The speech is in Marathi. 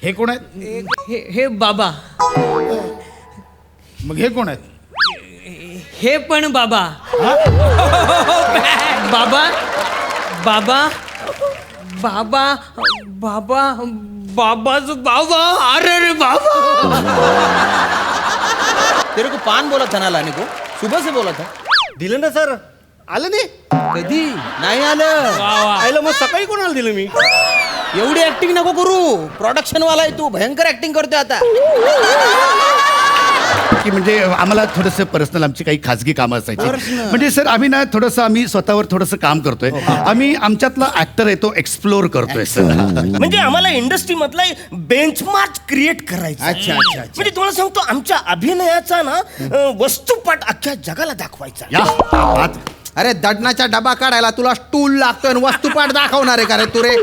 हे कोण आहेत? हे बाबा. मग हे कोण आहेत? हे पण बाबा. बाबा बाबा बाबा बाबा बाबाज बाबा. अरे बाबा. तेरे को पान बोला था ना लाने को, सुबह से बोला था. दिलं ना सर. आलं नाही. कधी नाही आलं. आयला मग सकाळी कोणाला दिलं मी? एवढी ऍक्टिंग नको करू. प्रोडक्शन वाला आहे तू, भयंकर ऍक्टिंग करतोय आता. की म्हणजे आम्हाला थोडंसं पर्सनल आमची काही खाजगी कामं असायची. म्हणजे सर आम्ही स्वतःवर थोडंसं काम करतोय. आम्ही आमच्यातला ऍक्टर आहे तो एक्सप्लोर करतोय सर. म्हणजे आम्हाला इंडस्ट्री मधला बेंचमार्क क्रिएट करायचा. अच्छा, अच्छा, अच्छा. म्हणजे तुम्हाला सांगतो आमच्या अभिनयाचा ना वस्तुपाठ अख्ख्या जगाला दाखवायचा. या बात. अरे दडणाचा डबा काढायला तुला स्टूल लागतोय आणि वस्तुपाठ दाखवणार आहे का रे तू रे?